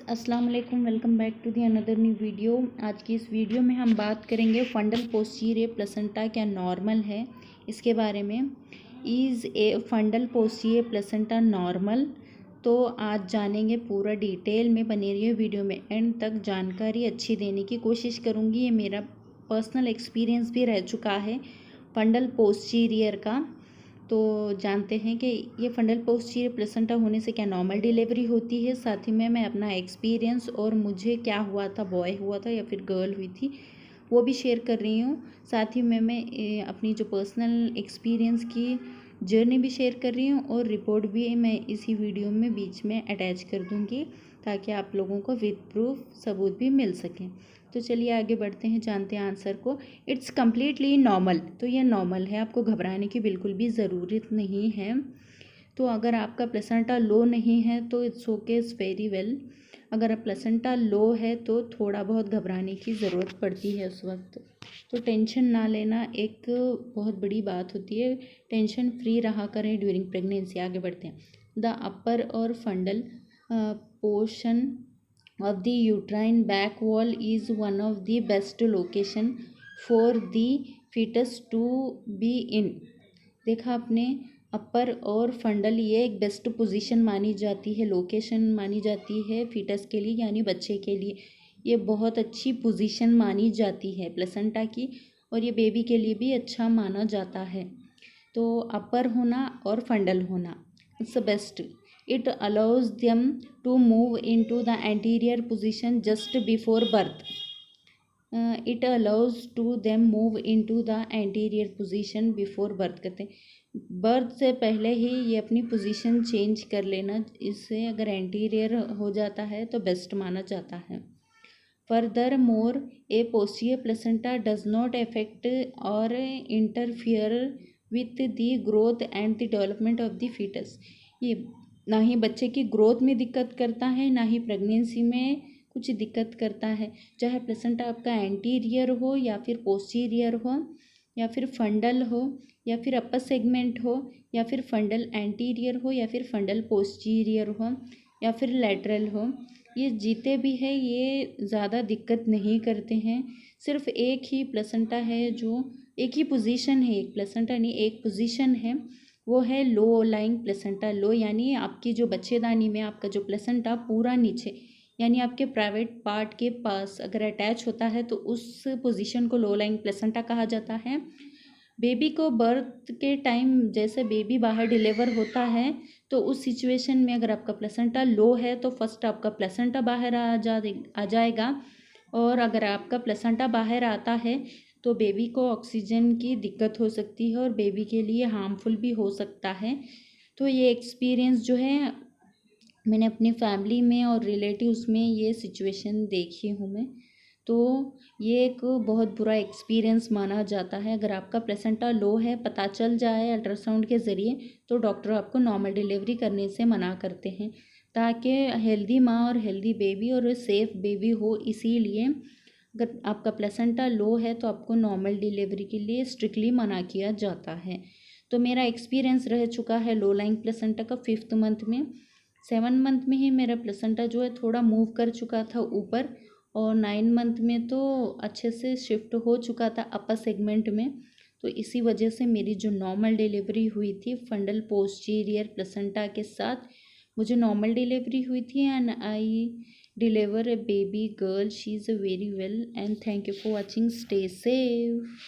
अस्सलाम वालेकुम। Welcome back to the another new video. आज की इस वीडियो में हम बात करेंगे फंडल पोस्टीरियर प्लेसेंटा क्या नॉर्मल है इसके बारे में। Is a fundal posterior placenta normal? तो आज जानेंगे पूरा डिटेल में। बने रहिए वीडियो में, एंड तक जानकारी अच्छी देने की कोशिश करूँगी। ये मेरा पर्सनल एक्सपीरियंस भी रह चुका है फंडल पोस्टीरियर का। तो जानते हैं कि ये फंडल पोस्टीरियर प्लेसेंटा होने से क्या नॉर्मल डिलीवरी होती है। साथ ही में मैं अपना एक्सपीरियंस और मुझे क्या हुआ था, बॉय हुआ था या फिर गर्ल हुई थी, वो भी शेयर कर रही हूँ। साथ ही में मैं अपनी जो पर्सनल एक्सपीरियंस की जर्नी भी शेयर कर रही हूँ और रिपोर्ट भी मैं इसी वीडियो में बीच में अटैच कर दूँगी ताकि आप लोगों को विद प्रूफ सबूत भी मिल सकें। तो चलिए आगे बढ़ते हैं, जानते हैं आंसर को। It's completely normal. तो ये नॉर्मल है, आपको घबराने की बिल्कुल भी ज़रूरत नहीं है। तो अगर आपका प्लेसेंटा लो नहीं है तो it's okay, it's very well. अगर प्लेसेंटा लो है तो थोड़ा बहुत घबराने की ज़रूरत पड़ती है उस वक्त। तो टेंशन ना लेना एक बहुत बड़ी बात होती है। टेंशन फ्री रहा करें ड्यूरिंग प्रेगनेंसी। आगे बढ़ते हैं। द अपर और फंडल portion of the uterine back wall is one of the best location for the fetus to be in। देखा आपने, अपर और फंडल ये एक बेस्ट पोजीशन मानी जाती है, लोकेशन मानी जाती है फीटस के लिए, यानी बच्चे के लिए। ये बहुत अच्छी पोजीशन मानी जाती है प्लेसेंटा की, और ये बेबी के लिए भी अच्छा माना जाता है। तो अपर होना और फंडल होना, it's best. It allows them to move into the anterior position just before birth. It allows to them move into the anterior position before birth। कहते हैं बर्थ से पहले ही ये अपनी पोजीशन चेंज कर लेना। इससे अगर एंटीरियर हो जाता है तो बेस्ट माना जाता है। Furthermore a posterior placenta does not affect और interfere with the growth and the development of the foetus. ये ना ही बच्चे की ग्रोथ में दिक्कत करता है, ना ही प्रेगनेंसी में कुछ दिक्कत करता है। चाहे प्लेसेंटा आपका एंटीरियर हो या फिर पोस्टीरियर हो या फिर फंडल हो या फिर अपर सेगमेंट हो या फिर फंडल एंटीरियर हो या फिर फंडल पोस्टीरियर हो या फिर लैटरल हो, ये जीते भी है ये ज़्यादा दिक्कत नहीं करते हैं। सिर्फ एक ही प्लेसेंटा है जो एक ही पोजीशन है, एक प्लेसेंटा नहीं एक पोजीशन है, वो है लो लाइंग प्लेसेंटा। लो यानी आपकी जो बच्चेदानी में आपका जो प्लेसेंटा पूरा नीचे यानी आपके प्राइवेट पार्ट के पास अगर अटैच होता है तो उस पोजीशन को लो लाइंग प्लेसेंटा कहा जाता है। बेबी को बर्थ के टाइम जैसे बेबी बाहर डिलीवर होता है तो उस सिचुएशन में अगर आपका प्लेसेंटा लो है तो फर्स्ट आपका प्लेसेंटा बाहर आ जाएगा, और अगर आपका प्लेसेंटा बाहर आता है तो बेबी को ऑक्सीजन की दिक्कत हो सकती है और बेबी के लिए हार्मफुल भी हो सकता है। तो ये एक्सपीरियंस जो है मैंने अपनी फैमिली में और रिलेटिव्स में ये सिचुएशन देखी हूँ मैं। तो ये एक बहुत बुरा एक्सपीरियंस माना जाता है। अगर आपका प्लेसेंटा लो है, पता चल जाए अल्ट्रासाउंड के ज़रिए, तो डॉक्टर आपको नॉर्मल डिलीवरी करने से मना करते हैं ताकि हेल्दी माँ और हेल्दी बेबी और सेफ़ बेबी हो। इसीलिए अगर आपका प्लेसेंटा लो है तो आपको नॉर्मल डिलीवरी के लिए स्ट्रिक्टली मना किया जाता है। तो मेरा एक्सपीरियंस रह चुका है लो लाइंग प्लेसेंटा का 5th मंथ में। 7 मंथ में ही मेरा प्लेसेंटा जो है थोड़ा मूव कर चुका था ऊपर, और 9 मंथ में तो अच्छे से शिफ्ट हो चुका था अपर सेगमेंट में। तो इसी वजह से मेरी जो नॉर्मल डिलीवरी हुई थी फंडल पोस्टीरियर प्लेसेंटा के साथ, मुझे नॉर्मल डिलीवरी हुई थी and I deliver a baby girl. She is very well, and thank you for watching. Stay safe.